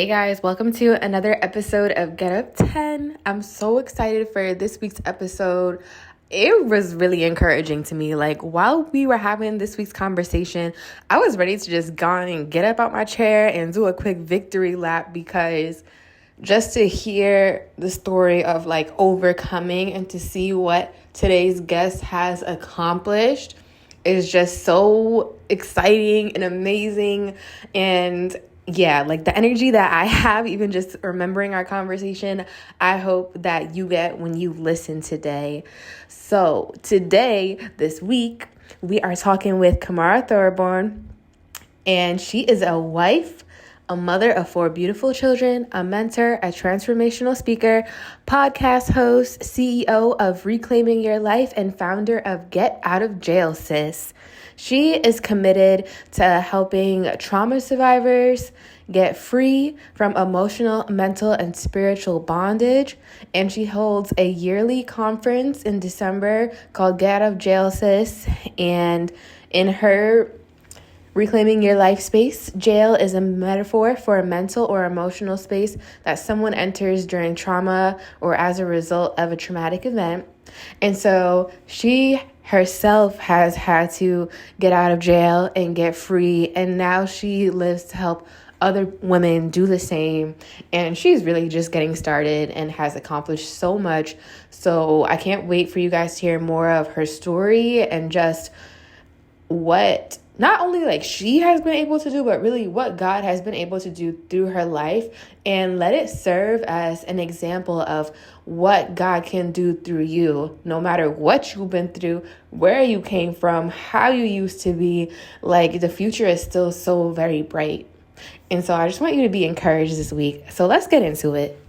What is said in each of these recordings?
Hey guys, welcome to another episode of Get Up 10. I'm so excited for this week's episode. It was really encouraging to me. Like, while we were having this week's conversation, I was ready to just go and get up out my chair and do a quick victory lap, because just to hear the story of like overcoming and to see what today's guest has accomplished is just so exciting and amazing. And yeah, like the energy that I have, even just remembering our conversation, I hope that you get when you listen today. So today, this week, we are talking with Kimarra Thorbourne, and she is a wife, a mother of 4 beautiful children, a mentor, a transformational speaker, podcast host, CEO of Reclaiming Your Life, and founder of Get Out of Jail Sis. She is committed to helping trauma survivors get free from emotional, mental, and spiritual bondage. And she holds a yearly conference in December called Get Out of Jail Sis. And in her Reclaiming Your Life space, jail is a metaphor for a mental or emotional space that someone enters during trauma or as a result of a traumatic event. And so she herself has had to get out of jail and get free, and now she lives to help other women do the same. And she's really just getting started and has accomplished so much. So I can't wait for you guys to hear more of her story and just what not only like she has been able to do, but really what God has been able to do through her life, and let it serve as an example of what God can do through you, no matter what you've been through, where you came from, how you used to be. Like, the future is still so very bright. And so I just want you to be encouraged this week. So let's get into it.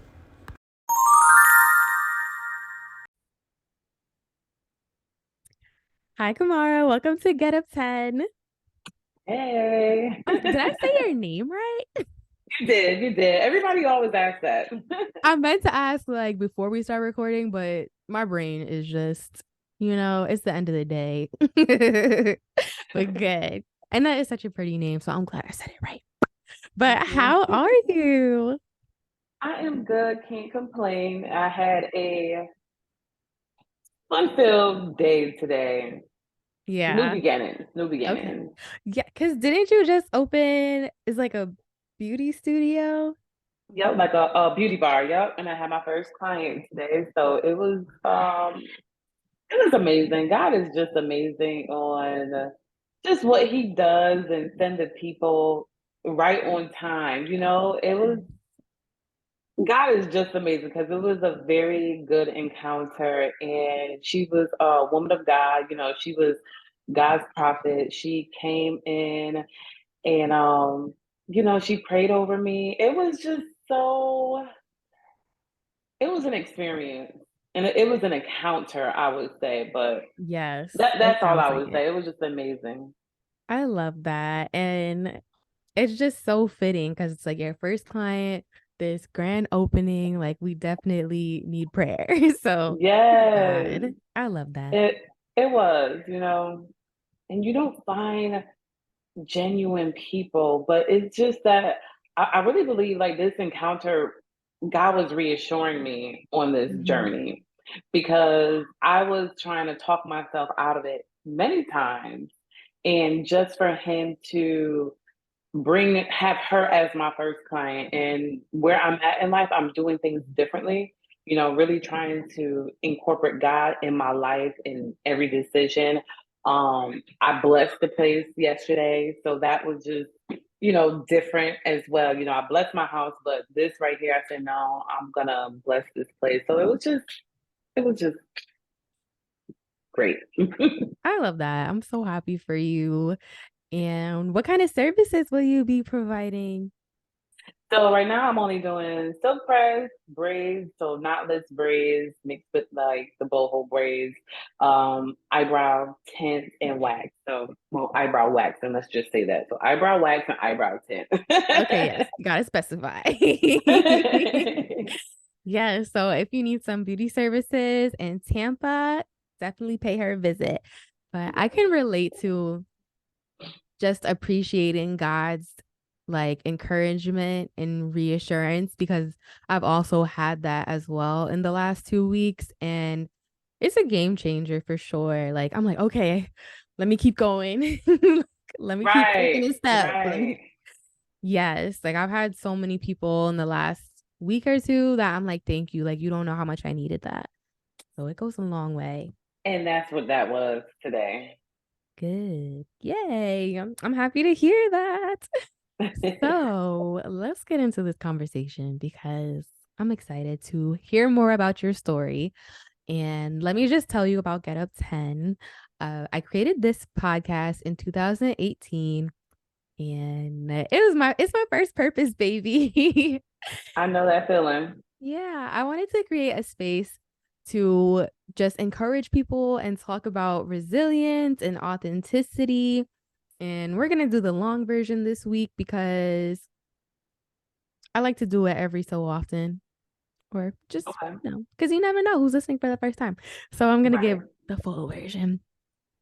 Hi, Kimarra. Welcome to Get Up 10. Hey. Did I say your name right? You did. Everybody always asks that. I meant to ask like before we start recording, but my brain is just, it's the end of the day. But good. And that is such a pretty name, so I'm glad I said it right. But how are you? I am good. Can't complain. I had a fun-filled day today. New Yeah. beginnings. New Okay. beginnings. Yeah, because didn't you just open is like a beauty studio? Yep, like a beauty bar. Yep, and I had my first client today, so it was amazing. God is just amazing on just what He does and send the people right on time. It was God is just amazing because it was a very good encounter. And she was a woman of God, she was God's prophet. She came in and, she prayed over me. It was an experience and it was an encounter, I would say. But Yes, it that's all sounds I like would it. say. It was just amazing. I love that. And it's just so fitting because it's like your first client, this grand opening. Like, we definitely need prayer. So, Yes, God, I love that. it, it was, and you don't find genuine people, but it's just that I really believe like this encounter, God was reassuring me on this Mhm. journey because I was trying to talk myself out of it many times. And just for him to have her as my first client and where I'm at in life, I'm doing things differently, really trying to incorporate God in my life in every decision. I blessed the place yesterday, so that was just, different as well. I blessed my house, but this right here, I said, no, I'm gonna bless this place. So it was just great. I love that. I'm so happy for you. And what kind of services will you be providing? So right now I'm only doing silk press, braids, so knotless braids mixed with like the boho braids, eyebrow tint and wax. So well, eyebrow wax, and let's just say that. So eyebrow wax and eyebrow tint. Okay, yes, you gotta specify. Yeah, so if you need some beauty services in Tampa, definitely pay her a visit. But I can relate to just appreciating God's like encouragement and reassurance because I've also had that as well in the last 2 weeks. And it's a game changer for sure. Like, I'm like, okay, let me keep going. Let me keep taking Right, a step. Let me, right. yes. Like, I've had so many people in the last week or two that I'm like, thank you. Like, you don't know how much I needed that. So it goes a long way. And that's what that was today. Good. Yay. I'm happy to hear that. So let's get into this conversation because I'm excited to hear more about your story. And let me just tell you about Get Up 10. I created this podcast in 2018 and it's my first purpose, baby. I know that feeling. Yeah, I wanted to create a space to just encourage people and talk about resilience and authenticity. And we're going to do the long version this week because I like to do it every so often or just, Okay. because you never know who's listening for the first time. So I'm going to Right. give the full version.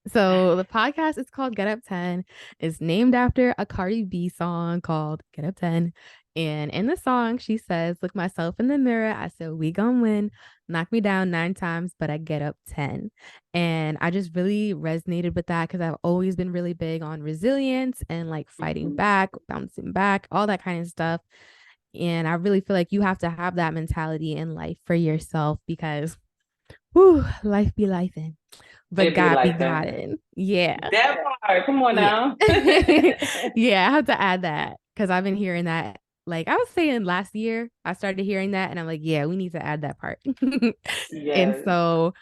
So the podcast is called Get Up 10. It's named after a Cardi B song called Get Up 10. And in the song, she says, look myself in the mirror. I said, we gonna win. Knock me down 9 times, but I get up 10. And I just really resonated with that because I've always been really big on resilience and like fighting Mhm. back, bouncing back, all that kind of stuff. And I really feel like you have to have that mentality in life for yourself because whew, life be life in, but It'd be God be like God that. in. Yeah. That part. Come on Yeah. now. Yeah, I have to add that because I've been hearing that. Like I was saying last year, I started hearing that and I'm like, yeah, we need to add that part. And Yes. so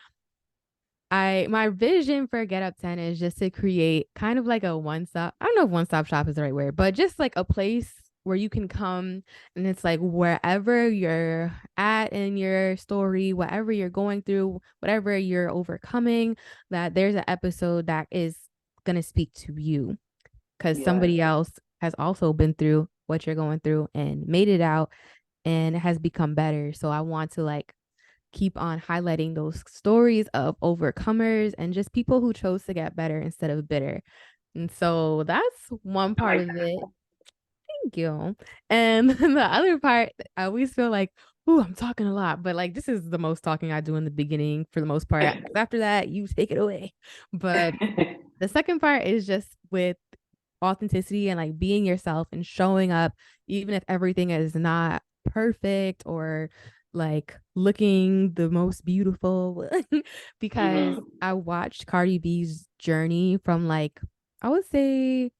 my vision for Get Up 10 is just to create kind of like a one stop. I don't know if one stop shop is the right word, but just like a place where you can come and it's like wherever you're at in your story, whatever you're going through, whatever you're overcoming, that there's an episode that is going to speak to you because Yes. somebody else has also been through what you're going through and made it out and has become better. So I want to like keep on highlighting those stories of overcomers and just people who chose to get better instead of bitter. And so that's one I part like of that. it. Thank you. And the other part, I always feel like, ooh, I'm talking a lot, but like this is the most talking I do in the beginning for the most part. After that, you take it away. But the second part is just with authenticity and like being yourself and showing up, even if everything is not perfect or like looking the most beautiful. Because Mhm. I watched Cardi B's journey from like, I would say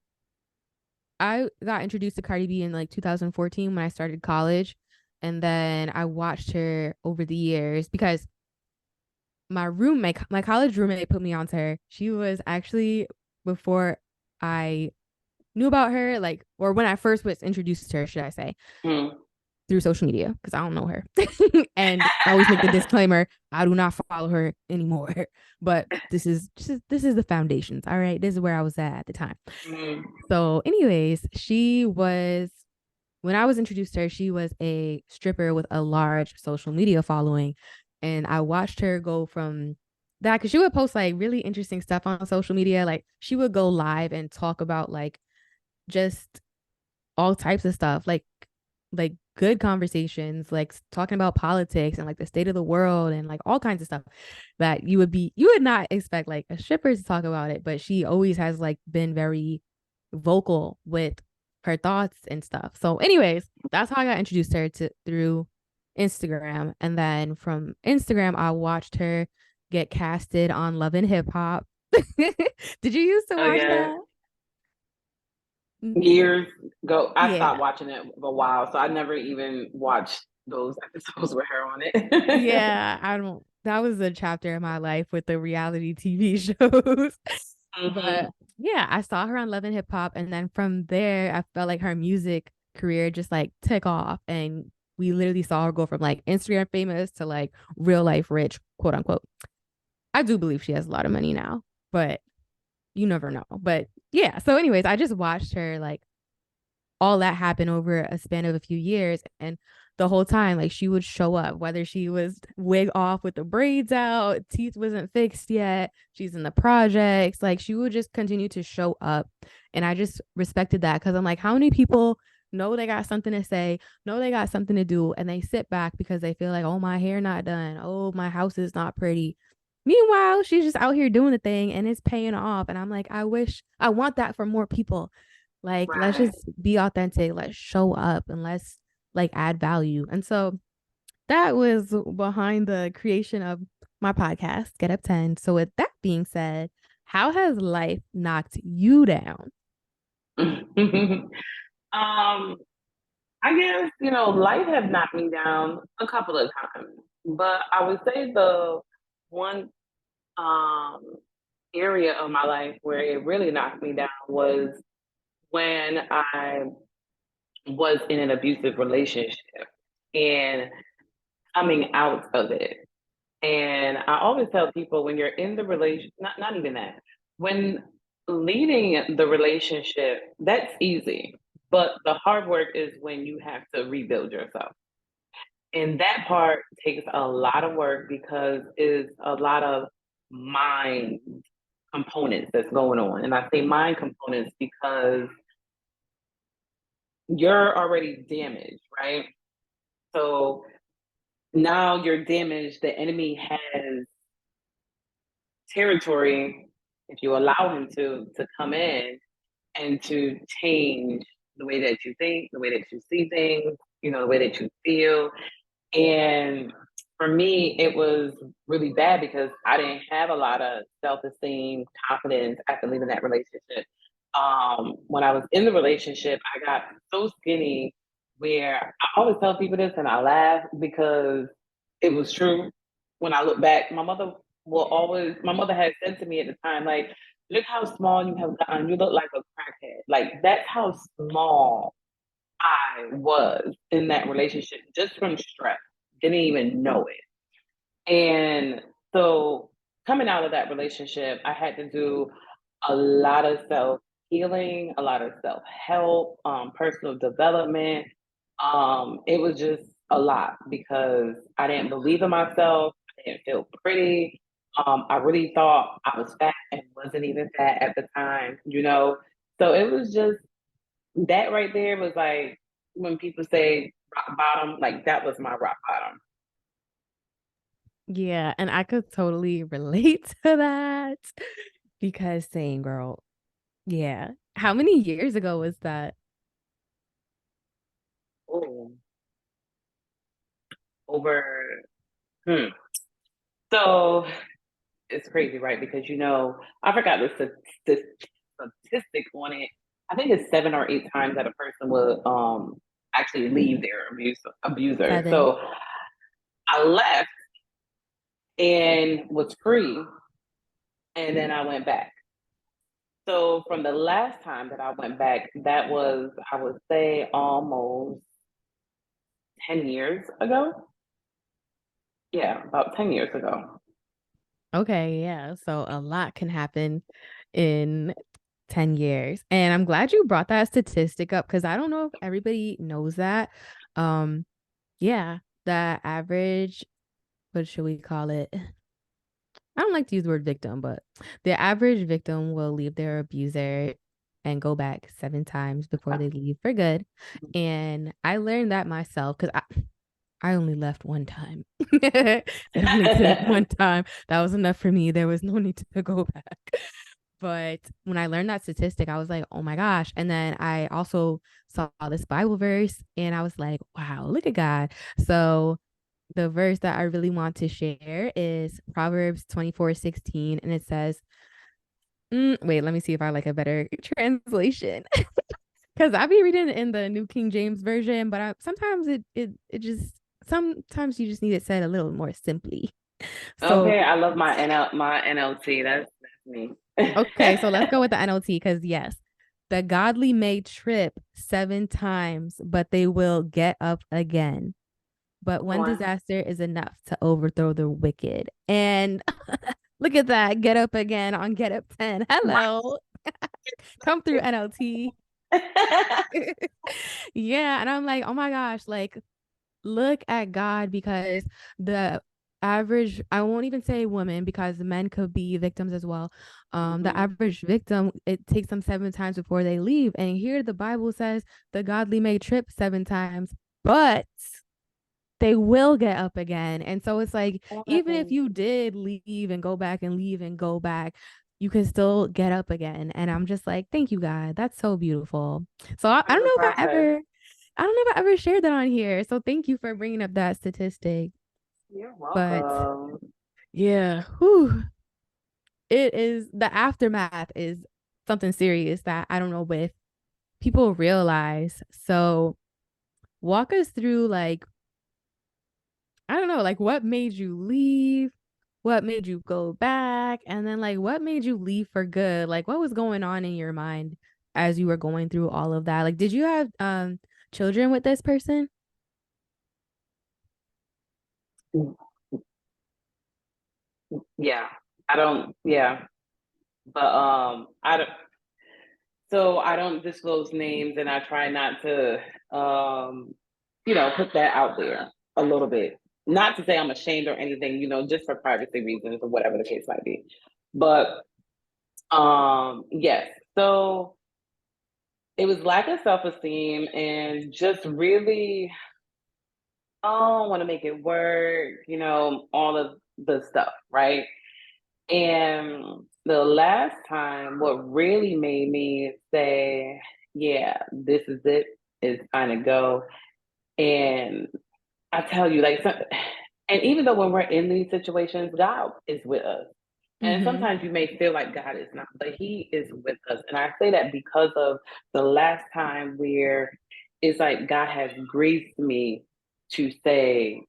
I got introduced to Cardi B in like 2014 when I started college. And then I watched her over the years because my roommate, my college roommate put me onto her. She was actually before I knew about her, like, or when I first was introduced to her, should I say, Mm. through social media, because I don't know her. And I always make the disclaimer, I do not follow her anymore. But this is the foundations. All right. This is where I was at the time. Mm. So, anyways, she was when I was introduced to her, she was a stripper with a large social media following. And I watched her go from that because she would post like really interesting stuff on social media. Like she would go live and talk about like just all types of stuff, like good conversations, like talking about politics and like the state of the world and like all kinds of stuff that you would not expect like a stripper to talk about it, but she always has like been very vocal with her thoughts and stuff. So, anyways, that's how I got introduced to her to through Instagram, and then from Instagram, I watched her get casted on Love and Hip Hop. Did you used to Oh watch yeah. that? Years ago, I stopped Yeah. watching it a while, so I never even watched those episodes with her on it. Yeah, I don't. That was a chapter in my life with the reality TV shows. But Mhm. yeah, I saw her on Love and Hip Hop, and then from there, I felt like her music career just like took off, and we literally saw her go from like Instagram famous to like real life rich, quote unquote. I do believe she has a lot of money now, but you never know. But yeah, so anyways, I just watched her like all that happened over a span of a few years. And the whole time, like she would show up, whether she was wig off with the braids out, teeth wasn't fixed yet, she's in the projects, like she would just continue to show up And I just respected that because I'm like, how many people know they got something to say, know they got something to do, and they sit back because they feel like, oh, my hair not done, oh, my house is not pretty. Meanwhile, she's just out here doing the thing and it's paying off. And I'm like, I want that for more people. Like, let's Right. just be authentic, let's show up, and let's like add value. And so that was behind the creation of my podcast, Get Up 10. So, with that being said, how has life knocked you down? um, I guess, life has knocked me down a couple of times, but I would say the one um, area of my life where it really knocked me down was when I was in an abusive relationship and coming out of it. And I always tell people when you're in the relation, not even that, when leading the relationship, that's easy. But the hard work is when you have to rebuild yourself. And that part takes a lot of work because it's a lot of mind components that's going on. And I say mind components because you're already damaged, right? So now you're damaged. The enemy has territory, if you allow him to come in and to change the way that you think, the way that you see things, the way that you feel. And for me, it was really bad because I didn't have a lot of self esteem, confidence after leaving that relationship. When I was in the relationship, I got so skinny where I always tell people this and I laugh because it was true. When I look back, my mother had said to me at the time, like, look how small you have gotten. You look like a crackhead. Like, that's how small I was in that relationship just from stress. Didn't even know it. And so coming out of that relationship, I had to do a lot of self healing, a lot of self help, personal development. It was just a lot because I didn't believe in myself. I didn't feel pretty. I really thought I was fat and wasn't even fat at the time. So it was just that right there was like when people say rock bottom, like that was my rock bottom. Yeah, and I could totally relate to that because same girl. Yeah. How many years ago was that? Oh, over. Hmm. So it's crazy, right? Because I forgot the statistic on it. I think it's 7 or 8 times that a person will actually leave their abuser. 7. So I left and was free, and then I went back. So from the last time that I went back, that was, I would say, almost 10 years ago. Yeah, about 10 years ago. Okay, yeah. So a lot can happen in 10 years. And I'm glad you brought that statistic up because I don't know if everybody knows that. Um, yeah, the average, what should we call it? I don't like to use the word victim, but the average victim will leave their abuser and go back 7 times before they leave for good. And I learned that myself because I only left one time. It only took one time. That was enough for me. There was no need to go back. But when I learned that statistic, I was like, oh my gosh. And then I also saw this Bible verse and I was like, wow, look at God. So the verse that I really want to share is Proverbs 24:16. And it says, wait, let me see if I like a better translation. Because I be reading in the New King James Version, but sometimes it just sometimes you just need it said a little more simply. So Okay, I love my NLT. That's me. okay, so let's go with the NLT because yes, the godly may trip 7 times, but they will get up again. But Come one on. disaster is enough to overthrow the wicked. And look at that, get up again on Get Up 10. Hello, come through NLT. Yeah, and I'm like, oh my gosh, like look at God because the average, I won't even say women because men could be victims as well. The Mm-hmm. average victim, it takes them 7 times before they leave. And here the Bible says the godly may trip 7 times, but they will get up again. And so it's like, even if you did leave and go back and leave and go back, you can still get up again. And I'm just like, thank you, God. That's so beautiful. So I Part don't of the know if process. I don't know if I ever shared that on here. So thank you for bringing up that statistic. You're But welcome. yeah, whew, it is the aftermath is something serious that I don't know if people realize. So walk us through like, I don't know, like what made you leave? What made you go back? And then like what made you leave for good? Like what was going on in your mind as you were going through all of that? Like did you have children with this person? Yeah, I don't. Yeah, but I don't. So I don't disclose names, and I try not to, um, put that out there a little bit. Not to say I'm ashamed or anything, just for privacy reasons or whatever the case might be. But yes. So it was lack of self-esteem and just really, oh, want to make it work, all of the stuff, right? And the last time, what really made me say, yeah, this is it, is time to go. And I tell you, like, and even though when we're in these situations, God is with us. And Mm-hmm. sometimes you may feel like God is not, but He is with us. And I say that because of the last time where it's like God has graced me to say,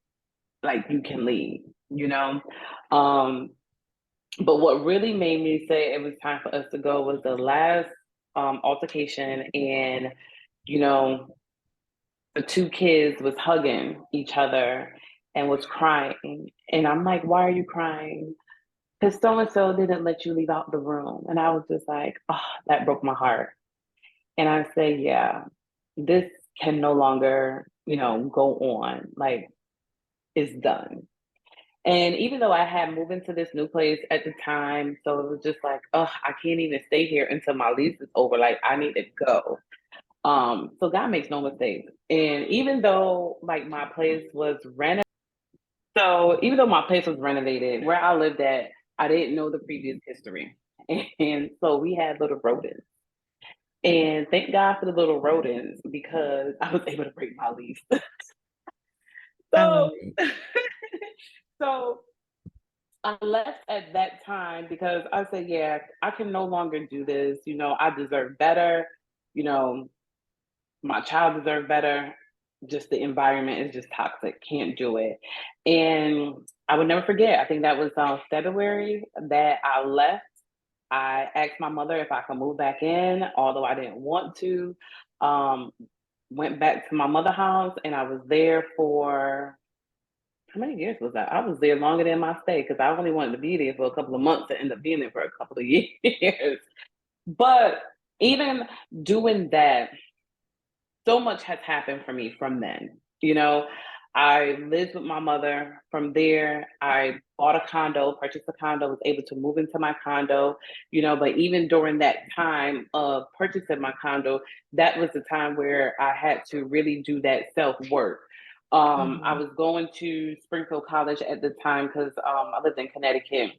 like, you can leave, you know? Um, but what really made me say it was time for us to go was the last altercation, and you know, the two kids was hugging each other and was crying, and I'm like, "Why are you crying?" Because so and so didn't let you leave out the room, and I was just like, "Oh, that broke my heart." And I say, "Yeah, this can no longer, go on. Like, it's done." And even though I had moved into this new place at the time, so it was just like, oh, I can't even stay here until my lease is over. Like I need to go. So God makes no mistakes. And even though like my place was renovated, so even though my place was renovated, where I lived at, I didn't know the previous history. And so we had little rodents. And thank God for the little rodents because I was able to break my lease. I love so it. so I left at that time because I said, yeah, I can no longer do this. I deserve better. You know, my child deserves better. Just the environment is just toxic. Can't do it. And I would never forget. I think that was February that I left. I asked my mother if I could move back in, although I didn't want to. Um, Went back to my mother house and I was there for how many years was that? I was there longer than my stay because I only wanted to be there for a couple of months and end up being there for a couple of years. But even doing that, so much has happened for me from then. I lived with my mother. From there, I bought a condo, purchased a condo, was able to move into my condo, but even during that time of purchasing my condo, that was the time where I had to really do that self work. I Mm-hmm. was going to Springfield College at the time because I lived in Connecticut.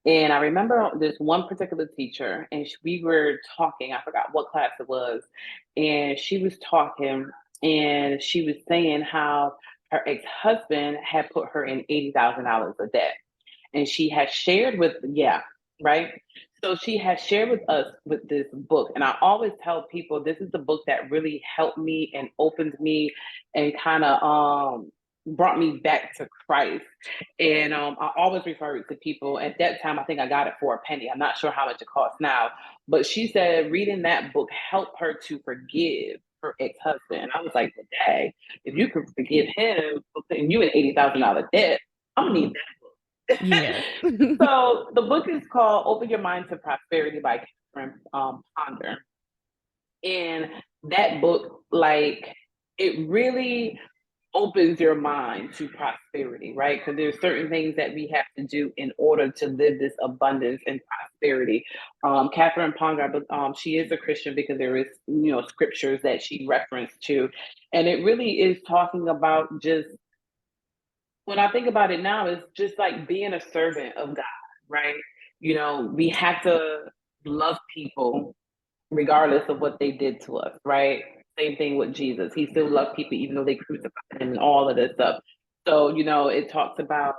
And I remember this one particular teacher, and we were talking. I forgot what class it was. And she was talking, and she was saying how her ex husband had put her in $80,000 of debt. And she had shared with, yeah, right? So she has shared with us with this book. And I always tell people this is the book that really helped me and opened me and kind of brought me back to Christ. And I always refer it to people. At that time, I think I got it for a penny. I'm not sure how much it costs now. But she said reading that book helped her to forgive her ex-husband. I was like, well, dang, if you could forgive him for putting you in $80,000 debt, I'm gonna need that. Yeah. So the book is called Open Your Mind to Prosperity by Catherine Ponder. And that book, like, it really opens your mind to prosperity, right? Because there's certain things that we have to do in order to live this abundance and prosperity. Catherine Ponder, she is a Christian because there is, scriptures that she referenced to, and it really is talking about just, when I think about it now, it's just like being a servant of God, right? We have to love people regardless of what they did to us, right? Same thing with Jesus. He still loved people even though they crucified him and all of this stuff. So, it talks about,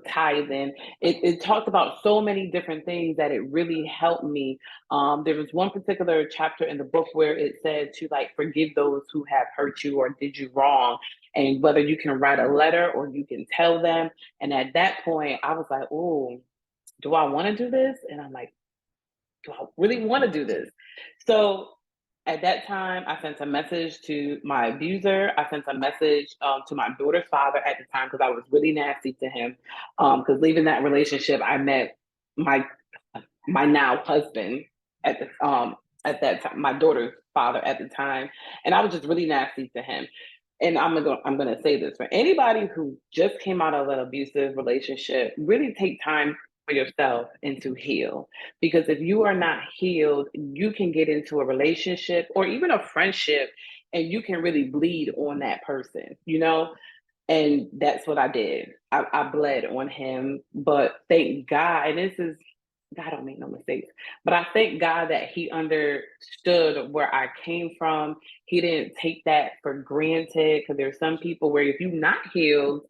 tithing. It talks about so many different things that it really helped me. There was one particular chapter in the book where it said to like forgive those who have hurt you or did you wrong. And whether you can write a letter or you can tell them. And at that point, I was like, oh, do I want to do this? And I'm like, do I really want to do this? So at that time, I sent a message to my abuser. I sent a message to my daughter's father at the time because I was really nasty to him. Because leaving that relationship, I met my now husband at that time, my daughter's father at the time, and I was just really nasty to him. And I'm gonna say this for anybody who just came out of an abusive relationship, really take time for yourself and to heal. Because if you are not healed, you can get into a relationship or even a friendship and you can really bleed on that person. And that's what I did. I bled on him, but thank God, and this is, God don't make no mistakes. But I thank God that he understood where I came from. He didn't take that for granted because there's some people where if you're not healed,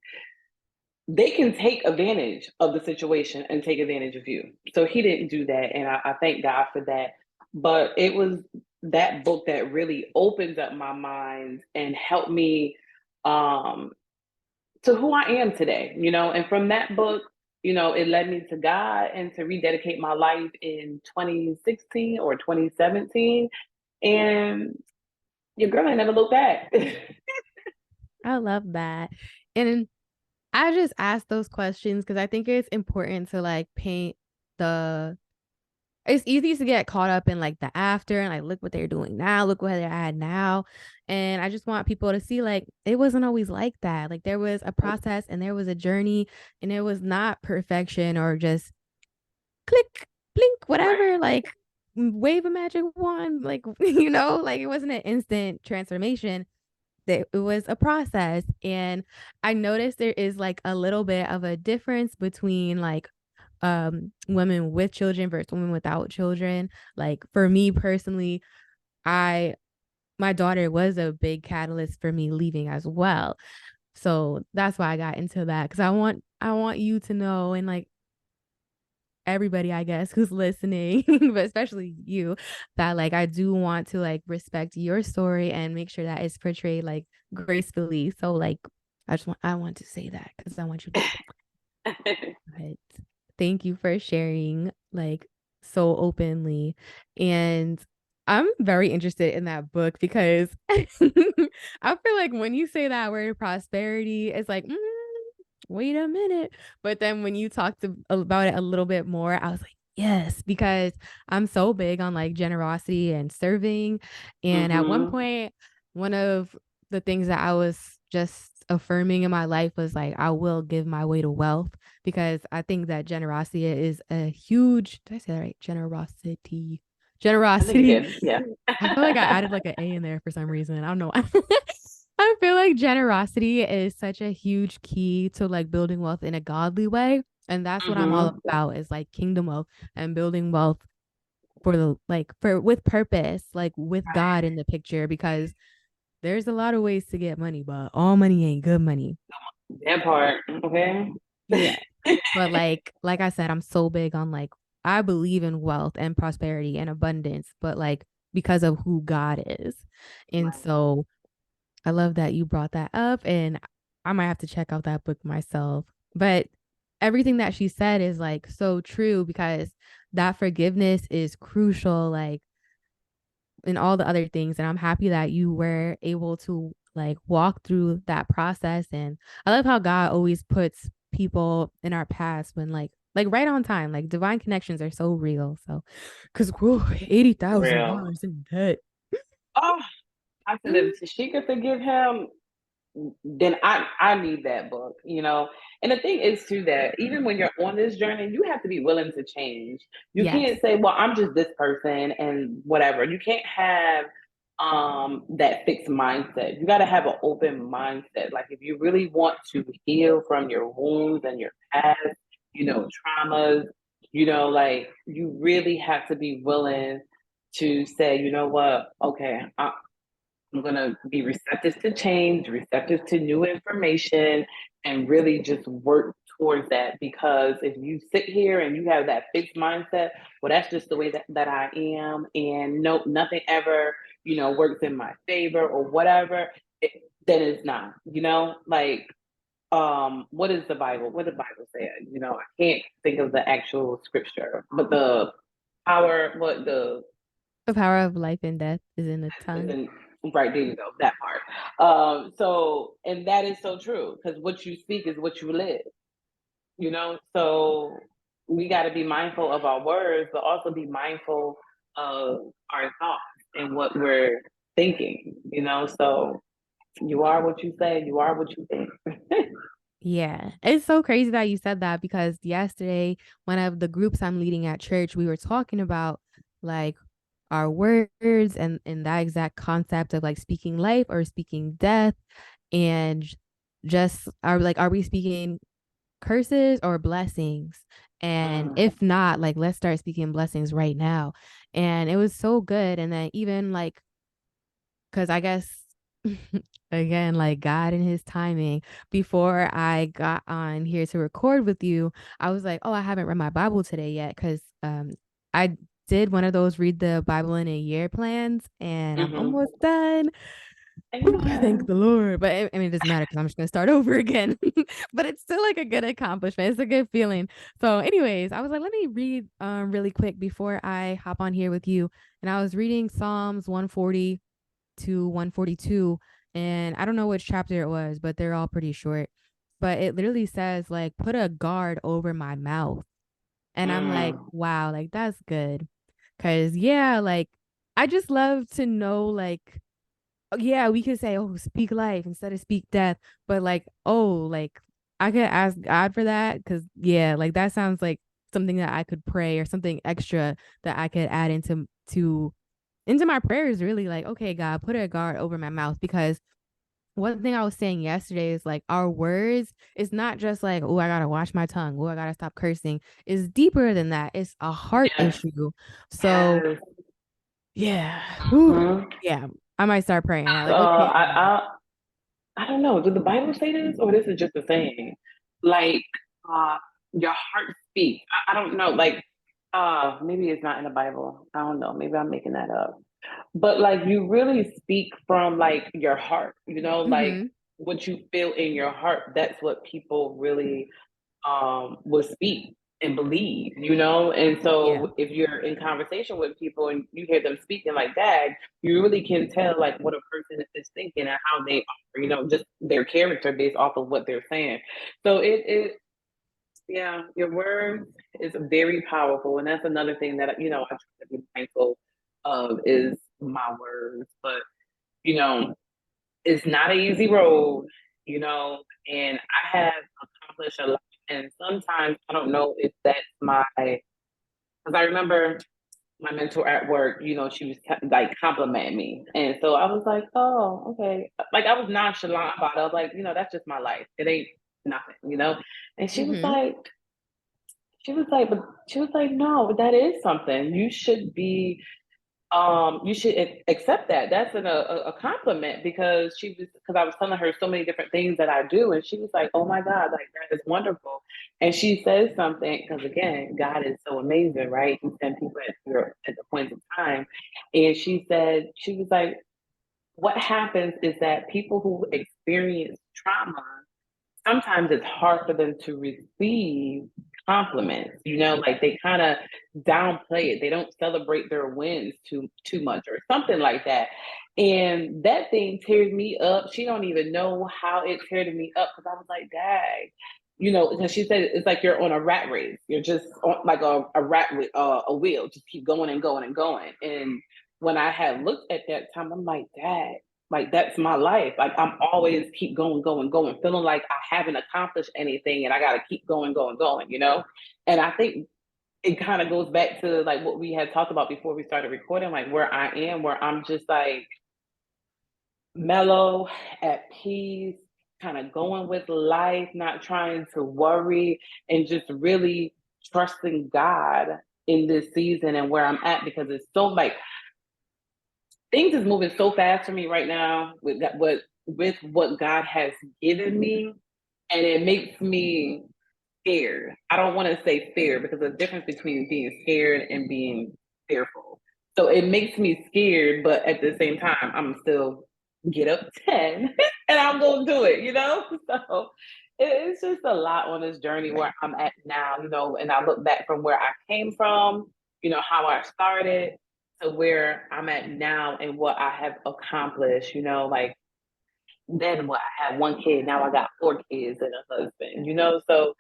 they can take advantage of the situation and take advantage of you. So he didn't do that. And I thank God for that. But it was that book that really opened up my mind and helped me um, to who I am today. And from that book, it led me to God and to rededicate my life in 2016 or 2017. And your girl ain't never looked back. I love that. And I just asked those questions because I think it's important to like paint the it's easy to get caught up in like the after and like look what they're doing now, look where they're at now. And I just want people to see like it wasn't always like that. Like there was a process and there was a journey and it was not perfection or just click, blink, whatever, like wave a magic wand, like like it wasn't an instant transformation. That it was a process. And I noticed there is like a little bit of a difference between like women with children versus women without children. Like for me personally, I my daughter was a big catalyst for me leaving as well. So that's why I got into that because I want you to know and like everybody I guess who's listening but especially you that like I do want to like respect your story and make sure that it's portrayed like gracefully. So like I want to say that because I want you to but thank you for sharing like so openly. And I'm very interested in that book because I feel like when you say that word prosperity, it's like, wait a minute. But then when you talked about it a little bit more, I was like, yes, because I'm so big on like generosity and serving. And at one Mm-hmm. point, one of the things that I was just affirming in my life was like, I will give my way to wealth because I think that generosity is a huge, did I say that right? Generosity. I think you Generosity. did. Yeah. I feel like I added like an A in there for some reason. I don't know why. I feel like generosity is such a huge key to like building wealth in a godly way. And that's what I'm all Mm-hmm. about is like kingdom wealth and building wealth for the like for with purpose, like with God in the picture, because there's a lot of ways to get money, but all money ain't good money. That part. Okay. Yeah. But like I said, I'm so big on like I believe in wealth and prosperity and abundance, but like because of who God is. And Right. so I love that you brought that up and I might have to check out that book myself. But everything that she said is like so true because that forgiveness is crucial like in all the other things and I'm happy that you were able to like walk through that process and I love how God always puts people in our past when like right on time like divine connections are so real so because Real. $80,000 in debt. Oh, I said if she could forgive him, then I need that book, you know. And the thing is too that even when you're on this journey, you have to be willing to change. You Yes. can't say, well, I'm just this person and whatever. You can't have that fixed mindset. You got to have an open mindset. Like if you really want to heal from your wounds and your past, you know, traumas, you know, like you really have to be willing to say, you know what, okay, I'm going to be receptive to change, receptive to new information, and really just work towards that. Because if you sit here and you have that fixed mindset, well, that's just the way that I am, and no, nothing ever, you know, works in my favor or whatever, then it's not, you know, like, what is the Bible? What did the Bible say? You know, I can't think of the actual scripture, but the power, what the The power of life and death is in the tongue. isn't right there you go, that part. So and that is so true because what you speak is what you live, you know. So we got to be mindful of our words, but also be mindful of our thoughts and what we're thinking, you know. So you are what you say, you are what you think. Yeah, it's so crazy that you said that because yesterday, one of the groups I'm leading at church, we were talking about like our words and that exact concept of like speaking life or speaking death, and just are we speaking curses or blessings? And Mm, if not, like let's start speaking blessings right now. And it was so good. And then even like because I guess again, like God and his timing, before I got on here to record with you, I was like, oh, I haven't read my Bible today yet. Cause I did one of those read the Bible in a year plans and I'm mm-hmm. almost done. Whew, thank Amen. the Lord. But I mean, it doesn't matter because I'm just gonna start over again. But it's still like a good accomplishment. It's a good feeling. So, anyways, I was like, let me read really quick before I hop on here with you. And I was reading Psalms 140 to 142, and I don't know which chapter it was, but they're all pretty short. But it literally says like put a guard over my mouth. And I'm like, Mm, wow, like that's good. Cause yeah, like I just love to know like yeah, we could say, oh, speak life instead of speak death. But like, oh, like I could ask God for that. Cause yeah, like that sounds like something that I could pray or something extra that I could add into my prayers, really. Like, okay, God, put a guard over my mouth. Because one thing I was saying yesterday is like our words is not just like, oh, I gotta watch my tongue, oh, I gotta stop cursing. It's deeper than that. It's a heart yes, issue. So yes. yeah, whew, Mhm. yeah, I might start praying now. Uh, Like, okay, I, God. I I don't know. Did the Bible say this, or this is just a saying? Like, uh, your heart speaks. I don't know. Like, maybe it's not in the Bible. I don't know. Maybe I'm making that up. But like, you really speak from like your heart. You know, like Mm-hmm. what you feel in your heart. That's what people really will speak and believe, you know? And Yeah. so if you're in conversation with people and you hear them speaking like that, you really can tell like what a person is thinking and how they are, you know, just their character based off of what they're saying. So it yeah, your words is very powerful. And that's another thing that, you know, I try to be mindful of is my words. But, you know, it's not an easy road, you know, and I have accomplished a lot. And sometimes I don't know if that's my, because I remember my mentor at work, you know, she was like complimenting me. And so I was like, oh, okay. Like I was nonchalant about it. I was like, you know, that's just my life. It ain't nothing, you know? And Mm-hmm. but she was like, no, that is something. You should accept that. That's a compliment because I was telling her so many different things that I do, and she was like, "Oh my God, like that is wonderful." And she says something because again, God is so amazing, right? He sent people at the point of time, and she was like, "What happens is that people who experience trauma sometimes it's hard for them to receive compliments. You know, like they kind of downplay it. They don't celebrate their wins too much or something like that. And that thing tears me up. She don't even know how it teared me up because I was like, "Dang." You know, because she said it's like you're on a rat race. You're just on like a rat with a wheel, just keep going and going and going. And when I had looked at that time, I'm like, Dad. Like that's my life. Like I'm always keep going, going, going, feeling like I haven't accomplished anything and I gotta keep going, going, going, you know? And I think it kind of goes back to like what we had talked about before we started recording, like where I am, where I'm just like mellow, at peace, kind of going with life, not trying to worry, and just really trusting God in this season and where I'm at because it's so like things is moving so fast for me right now with that with what God has given me, and it makes me scared. I don't want to say fear because there's a difference between being scared and being fearful. So it makes me scared, but at the same time, I'm still get up 10 and I'm going to do it, you know? So it's just a lot on this journey where I'm at now, you know, and I look back from where I came from, you know, how I started to where I'm at now and what I have accomplished, you know, like then what I had one kid, now I got four kids and a husband, you know? So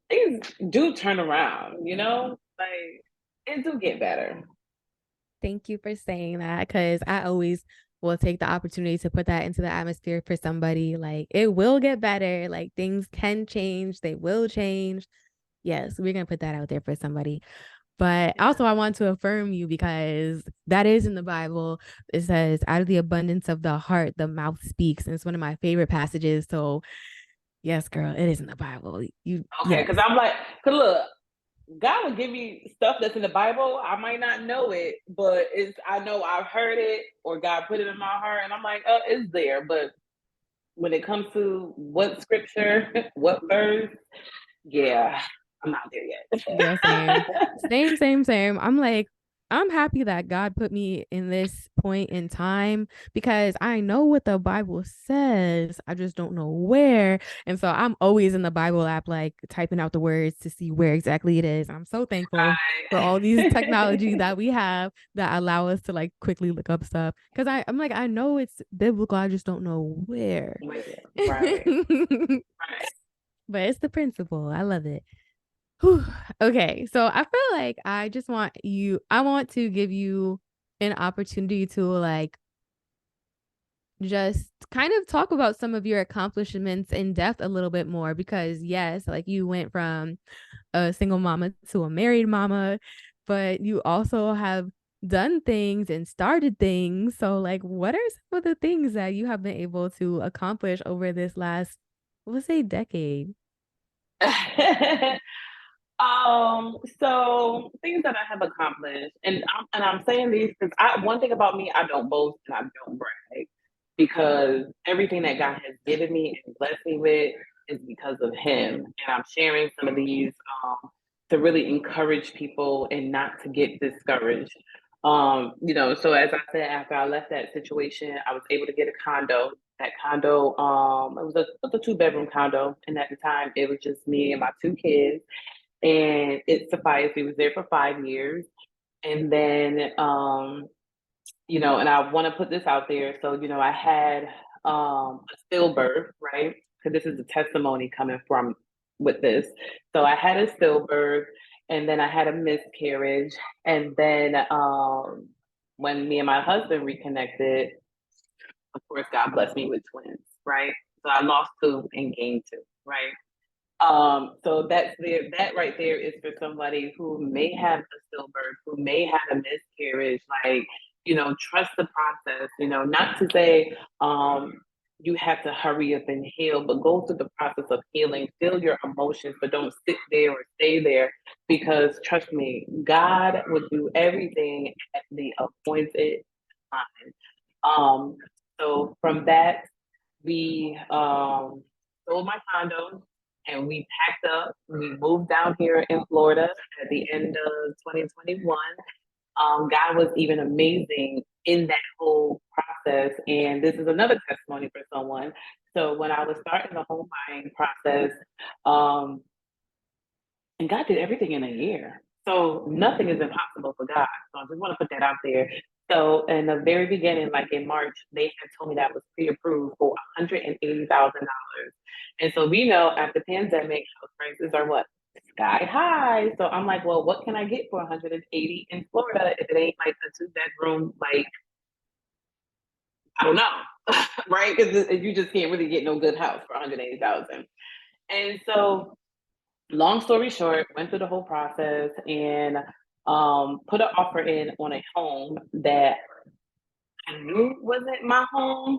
things do turn around, you know? Like it do get better. Thank you for saying that because I always will take the opportunity to put that into the atmosphere for somebody. Like, it will get better. Like, things can change, they will change. Yes, we're going to put that out there for somebody. But also, I want to affirm you because that is in the Bible. It says, out of the abundance of the heart, the mouth speaks. And it's one of my favorite passages. So, yes, girl, it is in the Bible. Okay, Yes. because I'm like, cause look, God will give me stuff that's in the Bible. I might not know it, but it's I know I've heard it or God put it in my heart, and I'm like, it's there. But when it comes to what scripture, what verse, yeah, I'm not there Yeah, same. yet. Same. I'm like, I'm happy that God put me in this point in time because I know what the Bible says. I just don't know where. And so I'm always in the Bible app, like typing out the words to see where exactly it is. I'm so thankful for all these technology that we have that allow us to like quickly look up stuff. Cause I'm like, I know it's biblical. I just don't know where. Right. Right. But it's the principle. I love it. Whew. Okay, so I feel like I want to give you an opportunity to like just kind of talk about some of your accomplishments in depth a little bit more because yes, like you went from a single mama to a married mama, but you also have done things and started things. So like what are some of the things that you have been able to accomplish over this last, let's say, decade? So things that I have accomplished, and I'm saying these because I one thing about me, I don't boast and I don't brag because everything that God has given me and blessed me with is because of Him, and I'm sharing some of these to really encourage people and not to get discouraged. You know, so as I said, after I left that situation, I was able to get a condo. That condo, it was a two-bedroom condo, and at the time, it was just me and my two kids and it sufficed. He was there for 5 years. And then, you know, and I want to put this out there. So, you know, I had a stillbirth, right? Because this is a testimony coming from with this. So I had a stillbirth, and then I had a miscarriage. And then when me and my husband reconnected, of course, God blessed me with twins, right? So I lost two and gained two, right? So that's there. That right there is for somebody who may have a stillbirth, who may have a miscarriage. Like, you know, trust the process. You know, not to say you have to hurry up and heal, but go through the process of healing. Feel your emotions, but don't sit there or stay there. Because trust me, God will do everything at the appointed time. Um, so from that, we sold my condo and we packed up. We moved down here in Florida at the end of 2021. God was even amazing in that whole process. And this is another testimony for someone. So when I was starting the home buying process, um, and God did everything in a year. So nothing is impossible for God. So I just want to put that out there. So in the very beginning, like in March, they had told me that I was pre-approved for $180,000. And so we know after pandemic, house prices are what? Sky high. So I'm like, well, what can I get for 180 in Florida if it ain't like a two-bedroom, like I don't know, right? Because you just can't really get no good house for 180,000. And so, long story short, went through the whole process and put an offer in on a home that I knew wasn't my home,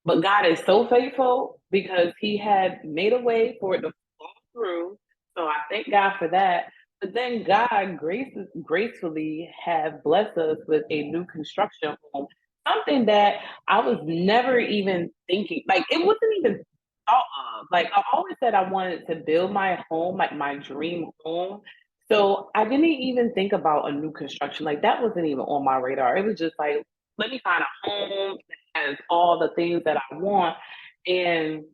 but God is so faithful because He had made a way for it to fall through. So I thank God for that. But then God gracefully have blessed us with a new construction home, something that I was never even thinking, like it wasn't even thought of. Like I always said I wanted to build my home, like my dream home. So I didn't even think about a new construction. Like that wasn't even on my radar. It was just like, let me find a home that has all the things that I want. And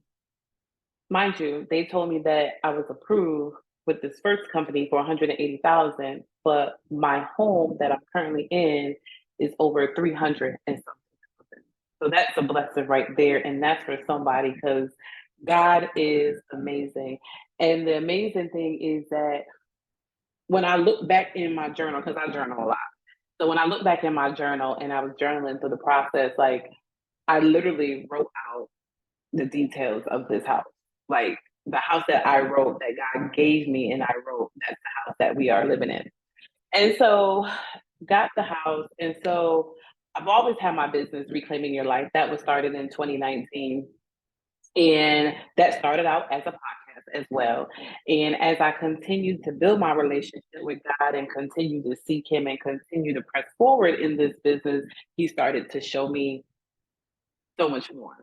mind you, they told me that I was approved with this first company for 180,000, but my home that I'm currently in is over 300 and something. So that's a blessing right there, and that's for somebody because God is amazing. And the amazing thing is that when I look back in my journal, because I journal a lot. So when I look back in my journal and I was journaling through the process, like I literally wrote out the details of this house. Like the house that I wrote that God gave me and I wrote, that's the house that we are living in. And so got the house. And so I've always had my business Reclaiming Your Life. That was started in 2019. And that started out as a podcast as well. And as I continued to build my relationship with God and continue to seek Him and continue to press forward in this business, He started to show me so much more.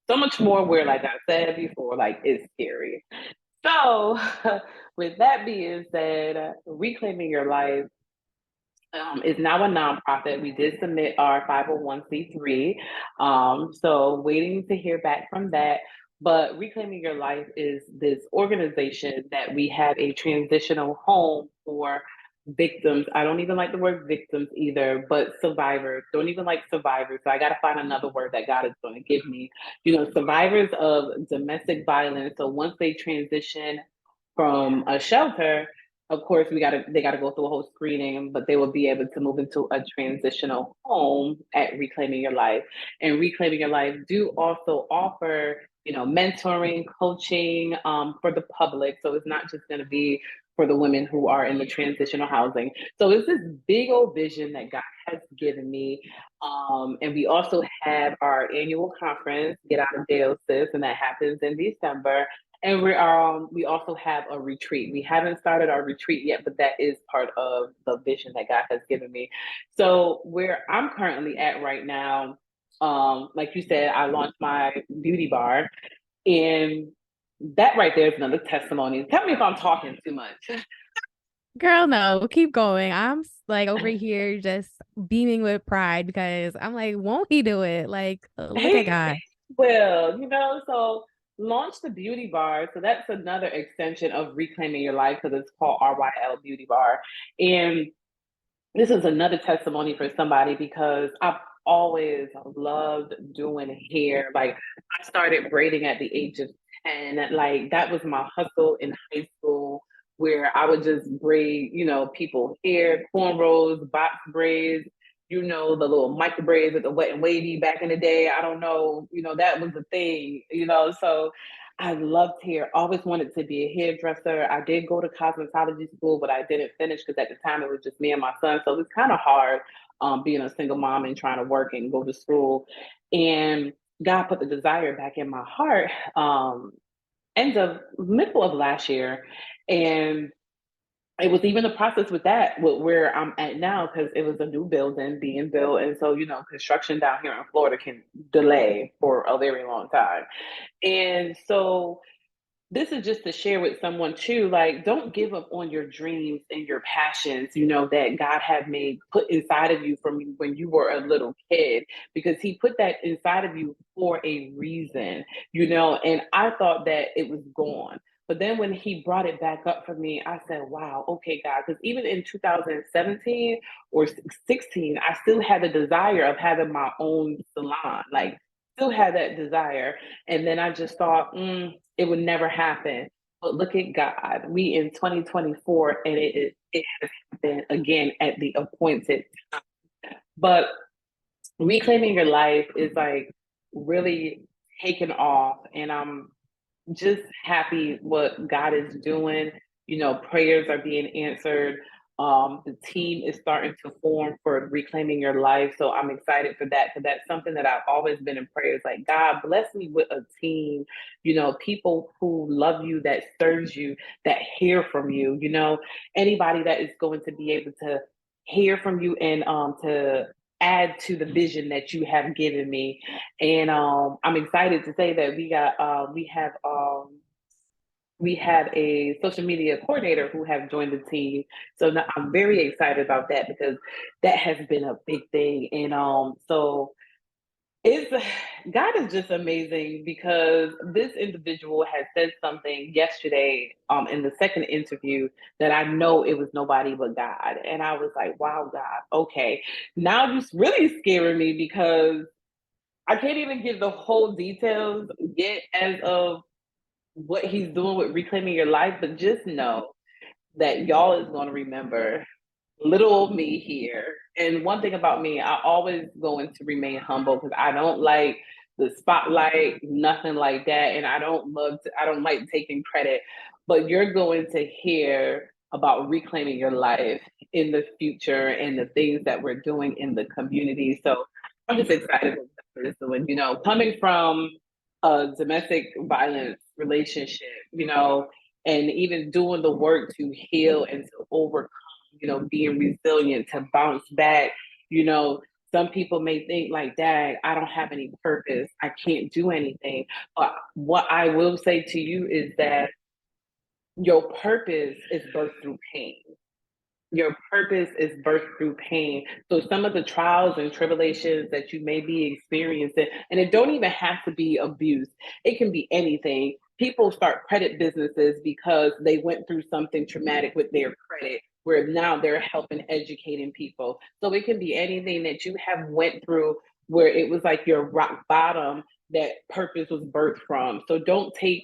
So much more where, like I said before, like it's scary. So, with that being said, Reclaiming Your Life is now a nonprofit. We did submit our 501c3. So waiting to hear back from that. But Reclaiming Your Life is this organization that we have a transitional home for victims. I don't even like the word victims either, but survivors. Don't even like survivors. So I got to find another word that God is going to give me. You know, survivors of domestic violence. So once they transition from a shelter, of course they gotta go through a whole screening, but they will be able to move into a transitional home at Reclaiming Your Life. And Reclaiming Your Life do also offer, you know, mentoring, coaching for the public. So it's not just going to be for the women who are in the transitional housing. So it's this big old vision that God has given me. And we also have our annual conference, Get Out of Jail Sis, and that happens in December. And we also have a retreat. We haven't started our retreat yet, but that is part of the vision that God has given me. So where I'm currently at right now, like you said, I launched my beauty bar, and that right there is another testimony. Tell me if I'm talking too much. Girl, no, keep going. I'm like over here just beaming with pride because I'm like, won't he do it? Like, look at He God. will, you know, so launch the beauty bar. So that's another extension of Reclaiming Your Life because it's called RYL Beauty Bar. And this is another testimony for somebody because I've always loved doing hair. Like I started braiding at the age of 10. Like that was my hustle in high school where I would just braid, you know, people hair, cornrows, box braids, you know, the little micro braids with the wet and wavy back in the day. I don't know, you know, that was the thing, you know. So I loved hair, always wanted to be a hairdresser. I did go to cosmetology school, but I didn't finish because at the time it was just me and my son. So it was kind of hard being a single mom and trying to work and go to school. And God put the desire back in my heart end of middle of last year. And it was even the process with that, where I'm at now, because it was a new building being built. And so, you know, construction down here in Florida can delay for a very long time. And so this is just to share with someone too, like don't give up on your dreams and your passions, you know, that God had made put inside of you from when you were a little kid, because He put that inside of you for a reason, you know. And I thought that it was gone, but then when He brought it back up for me, I said, wow, okay, God. Because even in 2017 or 16, I still had the desire of having my own salon, like still had that desire. And then I just thought, it would never happen. But look at God. We in 2024, and it has happened again at the appointed time. But reclaiming your life is like really taking off, and I'm just happy what God is doing. You know, prayers are being answered. The team is starting to form for reclaiming your life. So I'm excited for that because that's something that I've always been in prayers. Like, God, bless me with a team, you know, people who love you, that stirs you, that hear from you, you know, anybody that is going to be able to hear from you and to add to the vision that you have given me. And I'm excited to say that we have a social media coordinator who have joined the team. So now I'm very excited about that because that has been a big thing. And so it's God is just amazing because this individual has said something yesterday in the second interview that I know it was nobody but God. And I was like, wow, God, okay. Now you're really scaring me because I can't even give the whole details yet as of what he's doing with reclaiming your life, but just know that y'all is going to remember little old me here. And one thing about me, I always going to remain humble because I don't like the spotlight, nothing like that. And I don't like taking credit, but you're going to hear about reclaiming your life in the future and the things that we're doing in the community. So I'm just excited what God is doing, you know, coming from a domestic violence relationship, you know, and even doing the work to heal and to overcome, you know, being resilient, to bounce back. You know, some people may think like, dang, I don't have any purpose. I can't do anything. But what I will say to you is that your purpose is birthed through pain. Your purpose is birthed through pain. So some of the trials and tribulations that you may be experiencing, and it don't even have to be abuse. It can be anything. People start credit businesses because they went through something traumatic with their credit, where now they're helping educating people. So it can be anything that you have went through where it was like your rock bottom that purpose was birthed from. So it don't take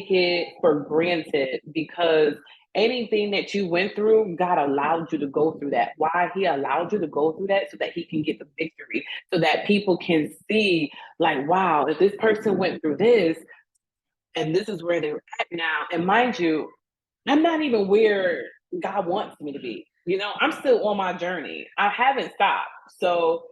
it for granted because anything that you went through, God allowed you to go through that. Why He allowed you to go through that? So that He can get the victory, so that people can see, like, wow, if this person went through this and this is where they're at now. And mind you, I'm not even where God wants me to be. You know, I'm still on my journey. I haven't stopped. So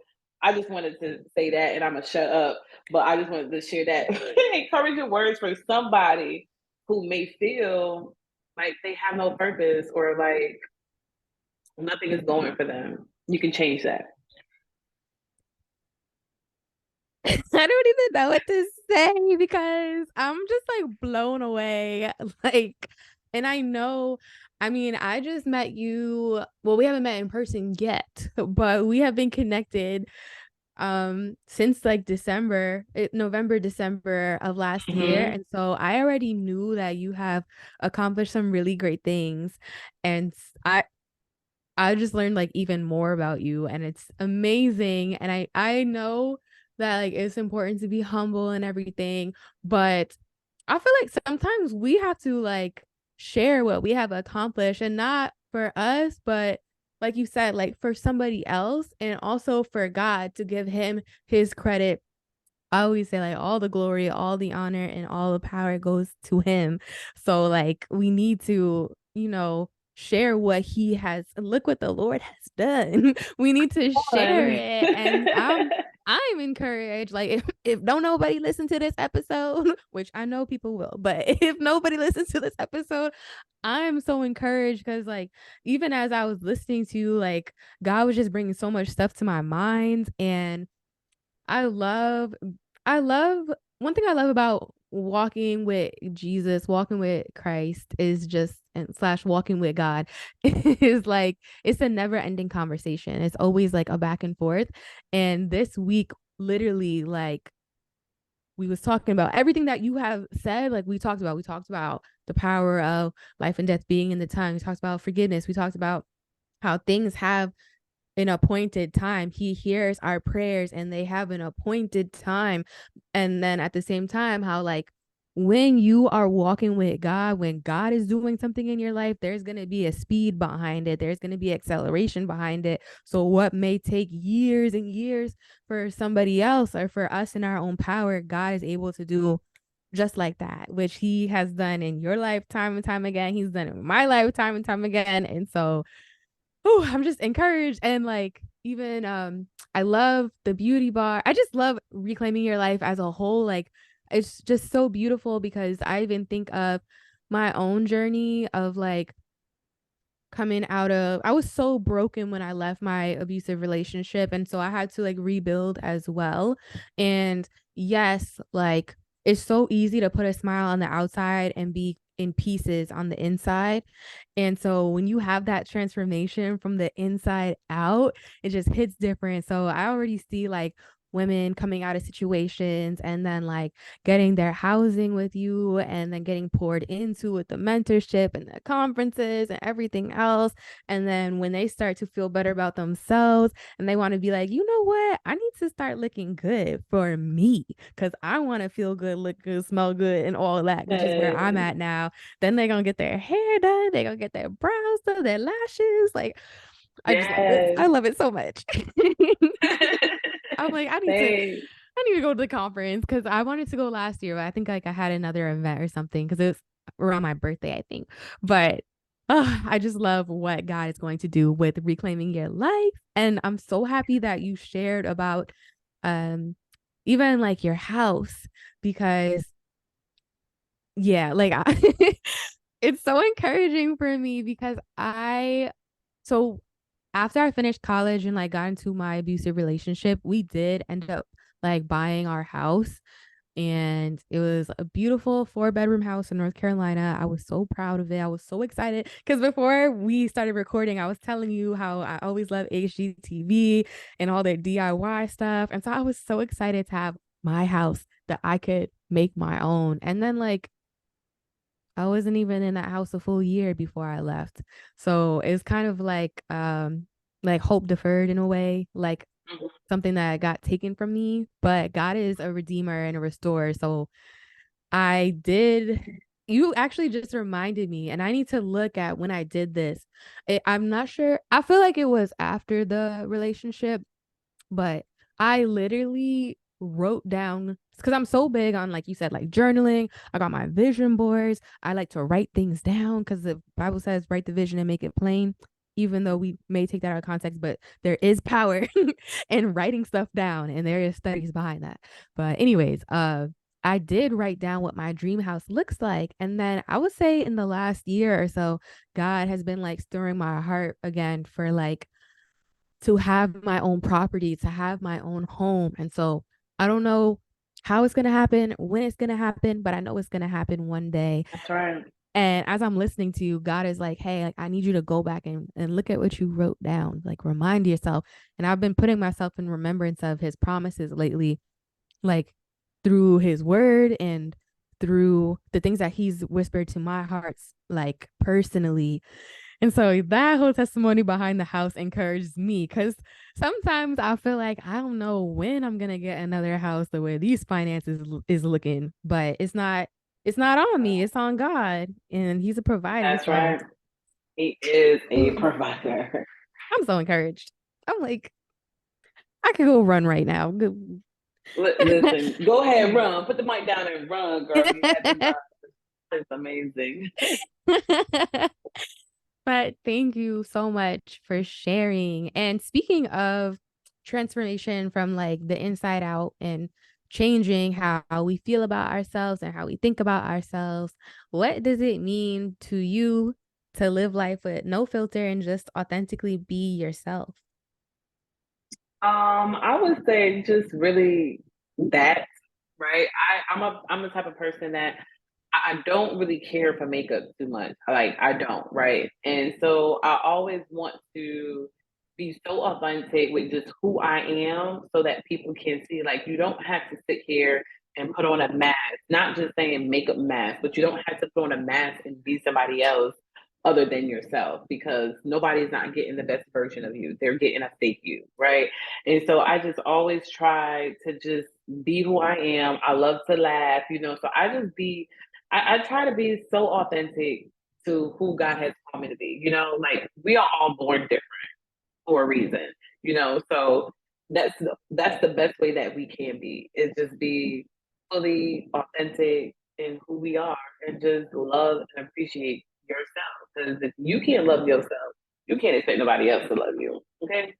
I just wanted to say that and I'm gonna shut up. But I just wanted to share that encouraging words for somebody who may feel like they have no purpose or like nothing is going for them. You can change that. I don't even know what to say because I'm just like blown away. Like, and I know, I mean, I just met you. Well, we haven't met in person yet, but we have been connected since like November, December of last year. Mm-hmm. And so I already knew that you have accomplished some really great things. And I just learned like even more about you and it's amazing. And I know that like it's important to be humble and everything, but I feel like sometimes we have to like share what we have accomplished and not for us, but like you said, like for somebody else and also for God to give him his credit. I always say like all the glory, all the honor, and all the power goes to him. So like we need to, share what he has. Look what the Lord has done. We need to share Fun. it. And I'm encouraged. Like if don't nobody listen to this episode, which I know people will, but if nobody listens to this episode, I'm so encouraged because like even as I was listening to you, like God was just bringing so much stuff to my mind and I love I love one thing I love about walking with Jesus, walking with Christ is just and slash walking with God is like it's a never ending conversation. It's always like a back and forth. And this week, literally, like we was talking about everything that you have said, like we talked about the power of life and death being in the tongue. We talked about forgiveness. We talked about how things have an appointed time. He hears our prayers and they have an appointed time. And then at the same time, how like when you are walking with God, when God is doing something in your life, there's going to be a speed behind it. There's going to be acceleration behind it. So, what may take years and years for somebody else or for us in our own power, God is able to do just like that, which He has done in your lifetime and time again. He's done it in my lifetime and time again. And so, I'm just encouraged. And like, even I love the beauty bar. I just love reclaiming your life as a whole. Like, it's just so beautiful because I even think of my own journey of like coming out of, I was so broken when I left my abusive relationship, and so I had to like rebuild as well. And yes, like, it's so easy to put a smile on the outside and be in pieces on the inside. And so when you have that transformation from the inside out, it just hits different. So I already see like women coming out of situations and then like getting their housing with you and then getting poured into with the mentorship and the conferences and everything else. And then when they start to feel better about themselves and they want to be like, you know what, I need to start looking good for me because I want to feel good, look good, smell good, and all of that, which is where I'm Yes. at now. Then they're gonna get their hair done, they're gonna get their brows done, their lashes. Like, I just love it. Yes. I love it so much. I'm like, They, I need to go to the conference because I wanted to go last year, but I think like I had another event or something because it was around my birthday, I think. But I just love what God is going to do with reclaiming your life. And I'm so happy that you shared about um even like your house because yeah, like it's so encouraging for me because so after I finished college and like got into my abusive relationship, we did end up like buying our house. And it was a beautiful 4 bedroom house in North Carolina. I was so proud of it. I was so excited because before we started recording, I was telling you how I always love HGTV and all their DIY stuff. And so I was so excited to have my house that I could make my own. And then like I wasn't even in that house a full year before I left. So it's kind of like hope deferred in a way, like something that got taken from me, but God is a redeemer and a restorer. So I did you actually just reminded me and I need to look at when I did this. I'm not sure. I feel like it was after the relationship, but I literally wrote down because I'm so big on, like you said, like journaling. I got my vision boards. I like to write things down because the Bible says write the vision and make it plain, even though we may take that out of context, but there is power in writing stuff down and there is studies behind that. But anyways, I did write down what my dream house looks like. And then I would say in the last year or so, God has been like stirring my heart again for like to have my own property, to have my own home. And so I don't know how it's going to happen, when it's going to happen, but I know it's going to happen one day. that's right. And as I'm listening to you, God is like, hey, like, I need you to go back and look at what you wrote down, like remind yourself. And I've been putting myself in remembrance of his promises lately, like through his word and through the things that he's whispered to my hearts, like personally. And so that whole testimony behind the house encourages me because sometimes I feel like I don't know when I'm gonna get another house the way these finances is looking, but it's not on me, it's on God, and He's a provider. That's So right. He is a provider. I'm so encouraged. I'm like, I could go run right now. Listen, go ahead, run. Put the mic down and run, girl. You had to run. It's amazing. But thank you so much for sharing. And speaking of transformation from like the inside out and changing how we feel about ourselves and how we think about ourselves, what does it mean to you to live life with no filter and just authentically be yourself? I would say just really that, right? I'm the type of person that I don't really care for makeup too much. Like I don't, right? And so I always want to be so authentic with just who I am so that people can see like you don't have to sit here and put on a mask, not just saying makeup mask, but you don't have to put on a mask and be somebody else other than yourself, because nobody's not getting the best version of you. They're getting a fake you, right? And so I just always try to just be who I am. I love to laugh, so I try to be so authentic to who God has called me to be. Like, we are all born different for a reason, so that's the best way that we can be, is just be fully authentic in who we are, and just love and appreciate yourself. Because if you can't love yourself, you can't expect nobody else to love you. Okay.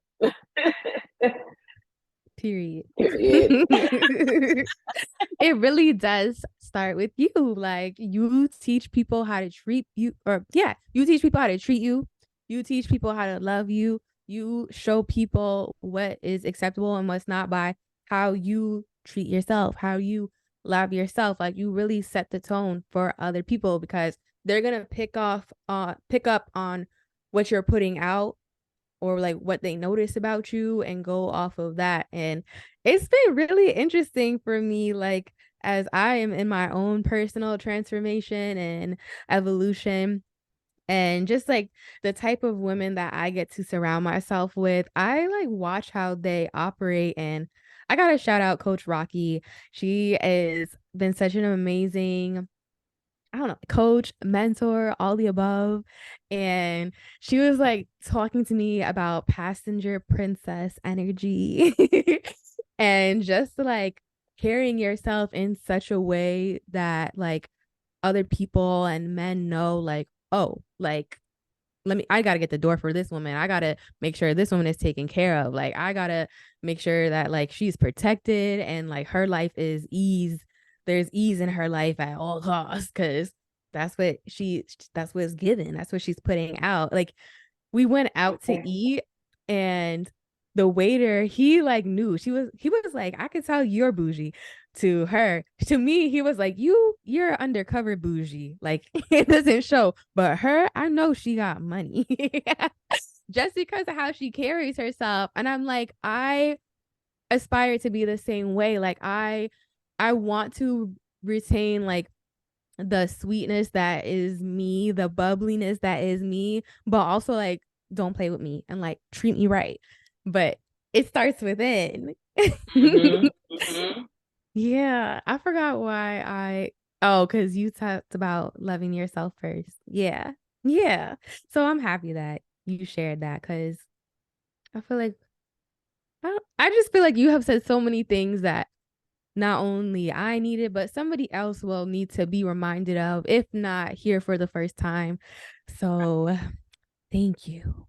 Period. Period. It really does start with you. Like, you teach people how to treat you, or yeah, you teach people how to treat you. You teach people how to love you. You show people what is acceptable and what's not by how you treat yourself, how you love yourself. Like, you really set the tone for other people, because they're gonna pick up on what you're putting out, or like what they notice about you, and go off of that. And it's been really interesting for me, like, as I am in my own personal transformation and evolution, and just like the type of women that I get to surround myself with, I like watch how they operate. And I gotta shout out Coach Rocky. She has been such an amazing, I don't know, coach, mentor, all the above. And she was like talking to me about passenger princess energy and just like carrying yourself in such a way that like other people and men know, like, oh, like, I gotta get the door for this woman. I gotta make sure this woman is taken care of. Like, I gotta make sure that like she's protected, and like her life is ease. There's ease in her life at all costs, because that's what is given. That's what she's putting out. Like, we went out to eat, and the waiter, he like knew he was like, I could tell you're bougie. To her, to me, he was like, you're undercover bougie, like it doesn't show, but her, I know she got money. Just because of how she carries herself. And I'm like, I aspire to be the same way. Like, I want to retain like the sweetness that is me, the bubbliness that is me, but also like, don't play with me and like treat me right. But it starts within. Mm-hmm. Mm-hmm. Yeah, I forgot why because you talked about loving yourself first. Yeah. Yeah. So I'm happy that you shared that, because I feel like I just feel like you have said so many things that not only I needed, but somebody else will need to be reminded of, if not here for the first time. So thank you.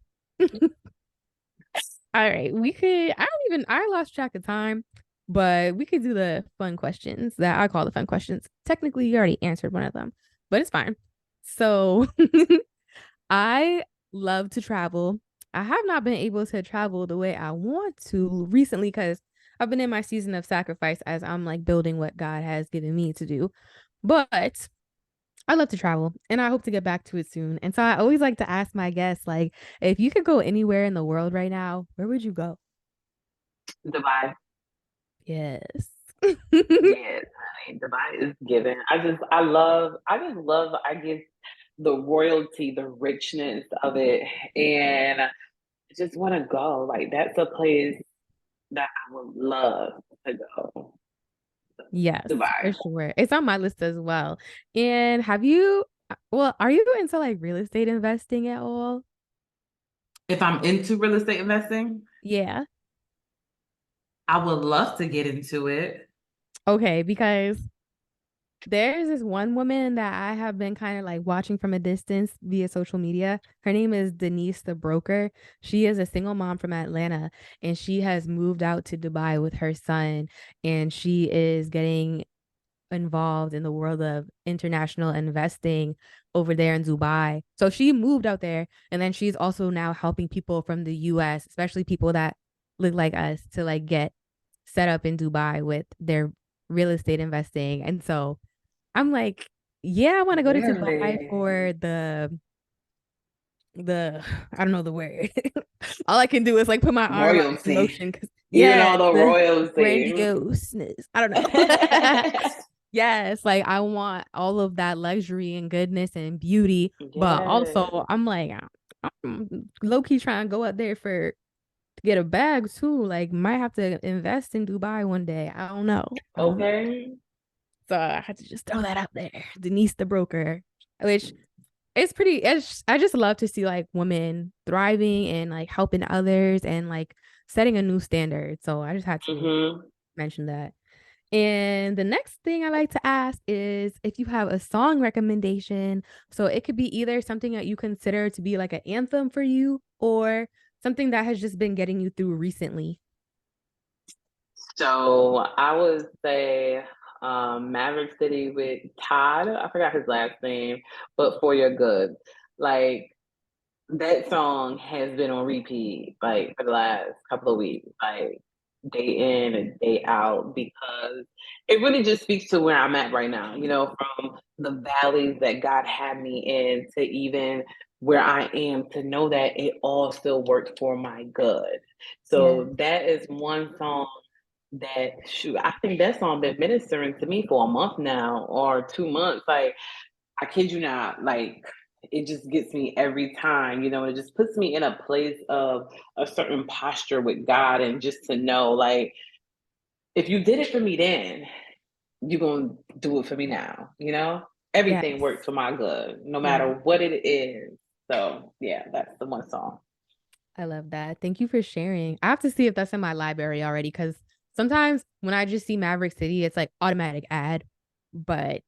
All right. I lost track of time, but we could do the fun questions that I call the fun questions. Technically, you already answered one of them, but it's fine. So I love to travel. I have not been able to travel the way I want to recently, because I've been in my season of sacrifice as I'm like building what God has given me to do. But I love to travel, and I hope to get back to it soon. And so I always like to ask my guests, like, if you could go anywhere in the world right now, where would you go? Dubai. Yes. Yes, honey. Dubai is given. I just love, I guess, the royalty, the richness of it. And I just want to go. Like, that's a place that I would love to go. Yes, Dubai. for sure. It's on my list as well. And are you into like real estate investing at all? If I'm into real estate investing, Yeah. I would love to get into it. Okay, because there's this one woman that I have been kind of like watching from a distance via social media. Her name is Denise the Broker. She is a single mom from Atlanta, and she has moved out to Dubai with her son, and she is getting involved in the world of international investing over there in Dubai. So she moved out there, and then she's also now helping people from the US, especially people that look like us, to like get set up in Dubai with their real estate investing. And so I'm like, yeah, I want to go to Dubai Really? for the I don't know the word. All I can do is like put my arm out in Royalty. motion, because You know, yes, the the royalty. grandioseness. I don't know. Yes, like I want all of that luxury and goodness and beauty, but Yes. also I'm like I'm low key trying to go out there for to get a bag too. Like might have to invest in Dubai one day. I don't know. I don't know. Okay. So I had to just throw that out there. Denise the broker, which I just love to see like women thriving and like helping others and like setting a new standard. So I just had to Mm-hmm. mention that. And the next thing I like to ask is if you have a song recommendation. So it could be either something that you consider to be like an anthem for you or something that has just been getting you through recently. So I would say Maverick City with Todd. I forgot his last name, but For Your Good. Like that song has been on repeat like for the last couple of weeks, like day in and day out, because it really just speaks to where I'm at right now, from the valleys that God had me in to even where I am, to know that it all still worked for my good. Yeah. So that is one song that, shoot, I think that song been ministering to me for a month now or 2 months. Like, I kid you not, like it just gets me every time, it just puts me in a place of a certain posture with God, and just to know, like, if you did it for me then, you're gonna do it for me now. Everything Yes. works for my good, no Yeah. matter what it is. So yeah, that's the one song. I love that. Thank you for sharing. I have to see if that's in my library already because sometimes when I just see Maverick City, it's like automatic ad. But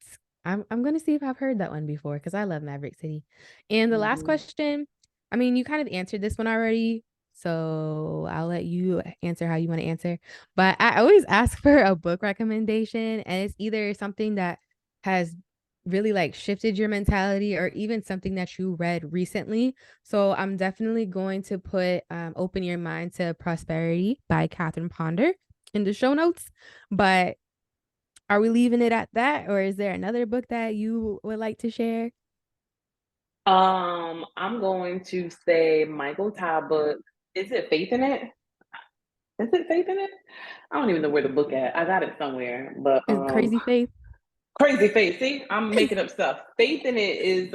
I'm gonna see if I've heard that one before because I love Maverick City. And the last Hmm. question, I mean, you kind of answered this one already, so I'll let you answer how you want to answer. But I always ask for a book recommendation, and it's either something that has really like shifted your mentality or even something that you read recently. So I'm definitely going to put Open Your Mind to Prosperity by Catherine Ponder in the show notes. But are we leaving it at that, or is there another book that you would like to share? I'm going to say Michael Todd book. Is it Faith in It? Is it Faith in It? I don't even know where the book at. I got it somewhere, but Is Crazy Faith? Crazy Faith. See, I'm making up stuff. Faith in It is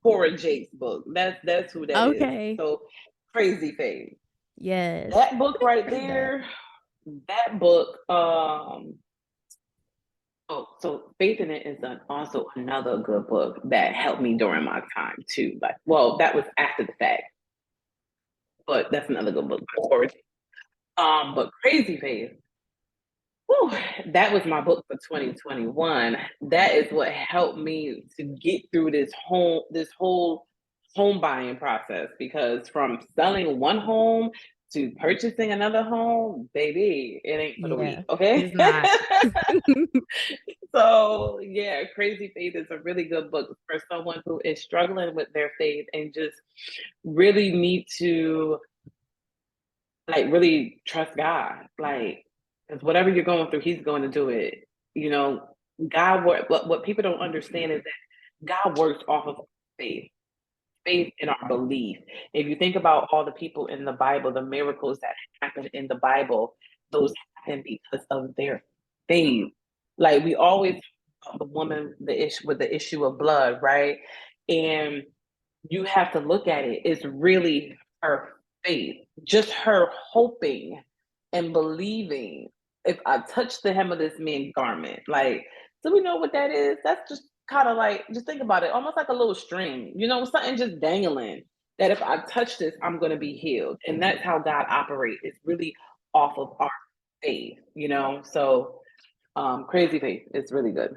Cora Jake's book. That's who that is. Okay. So Crazy Faith. Yes. That book right Heard that. there, that book, oh, so Faith in It is also another good book that helped me during my time too. Like, well, that was after the fact, but that's another good book by Cora Jake. But Crazy Faith, whew, that was my book for 2021. That is what helped me to get through this whole home buying process, because from selling one home to purchasing another home, baby, it ain't for the weak, Yeah. okay? It's not. So yeah, Crazy Faith is a really good book for someone who is struggling with their faith and just really need to, like, really trust God. Like, because whatever you're going through, He's going to do it. You know, God work. What people don't understand is that God works off of faith, faith in our belief. If you think about all the people in the Bible, the miracles that happen in the Bible, those happen because of their faith. Like, we always talk about the woman, the issue with the issue of blood, right? And you have to look at it. It's really her faith, just her hoping and believing. If I touch the hem of this man's garment, like, do we know what that is? That's just kind of like, just think about it, almost like a little string, something just dangling. That if I touch this, I'm going to be healed, and that's how God operates. It's really off of our faith. So, Crazy Faith is really good.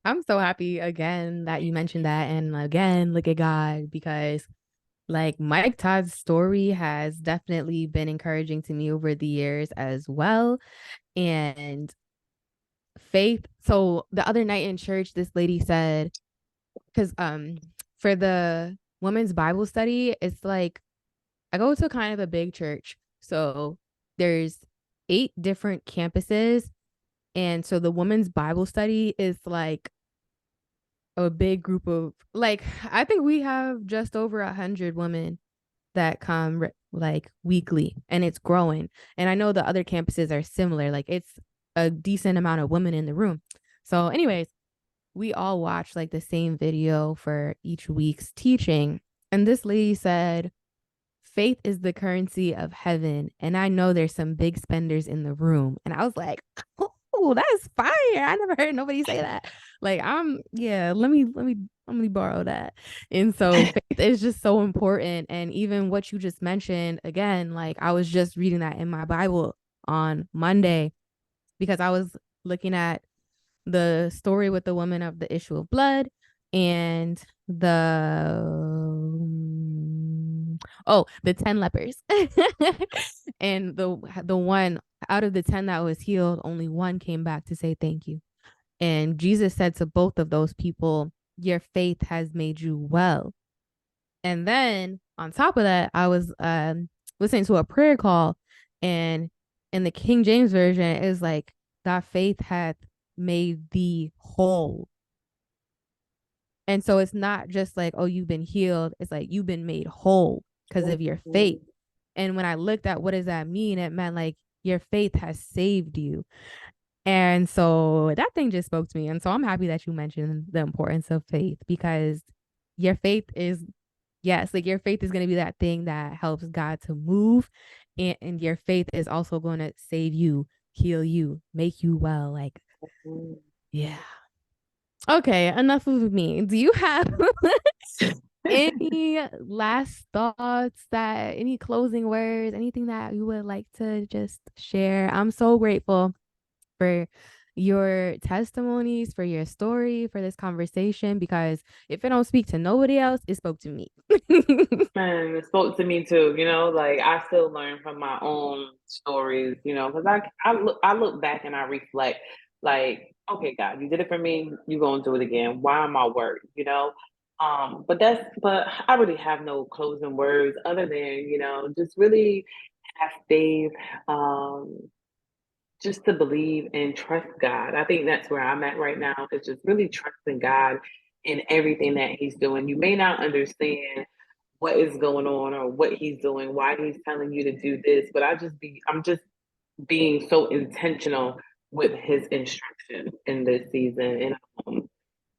I'm so happy again that you mentioned that. And again, look at God because like Mike Todd's story has definitely been encouraging to me over the years as well. And faith. So the other night in church, this lady said, because for the women's Bible study, it's like I go to kind of a big church. So there's 8 different campuses. And so the women's Bible study is like a big group of like I think we have just over 100 women that come like weekly and it's growing. And I know the other campuses are similar. Like it's a decent amount of women in the room. So, anyways, we all watched like the same video for each week's teaching. And this lady said, faith is the currency of heaven. And I know there's some big spenders in the room. And I was like, oh, that's fire. I never heard nobody say that. Like, yeah, let me borrow that. And so faith is just so important. And even what you just mentioned, again, like I was just reading that in my Bible on Monday because I was looking at the story with the woman of the issue of blood and the 10 lepers. And the one out of the 10 that was healed, only one came back to say thank you. And Jesus said to both of those people, your faith has made you well. And then on top of that, I was listening to a prayer call, and in the King James version, it was like, that faith hath made thee whole. And so it's not just like, oh, you've been healed. It's like you've been made whole because of your faith. And when I looked at what does that mean, it meant like your faith has saved you. And so that thing just spoke to me. And so I'm happy that you mentioned the importance of faith because your faith is, yes, like your faith is going to be that thing that helps God to move. And your faith is also going to save you, heal you, make you well. Like, yeah. Okay, enough of me. Do you have any last thoughts, that any closing words, anything that you would like to just share? I'm so grateful for your testimonies, for your story, for this conversation, because if it don't speak to nobody else, it spoke to me. Man, it spoke to me too. Like I still learn from my own stories. Because I look back and I reflect. Like, okay, God, you did it for me. You gonna do it again. Why am I worried? But I really have no closing words other than just really have faith. Just to believe and trust God. I think that's where I'm at right now, is just really trusting God in everything that He's doing. You may not understand what is going on or what He's doing, why He's telling you to do this, but I'm just being so intentional with His instruction in this season. And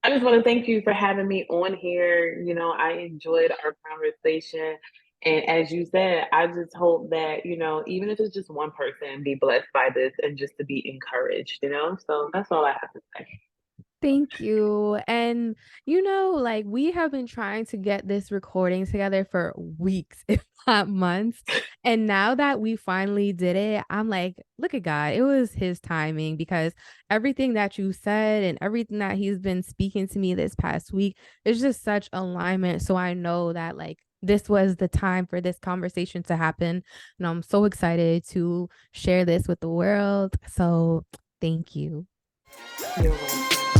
I just want to thank you for having me on here. I enjoyed our conversation. And as you said, I just hope that, even if it's just one person, be blessed by this and just to be encouraged. So that's all I have to say. Thank you. And like we have been trying to get this recording together for weeks, if not months. And now that we finally did it, I'm like, look at God. It was his timing because everything that you said and everything that he's been speaking to me this past week is just such alignment. So I know that like this was the time for this conversation to happen. And I'm so excited to share this with the world. So thank you. You're welcome.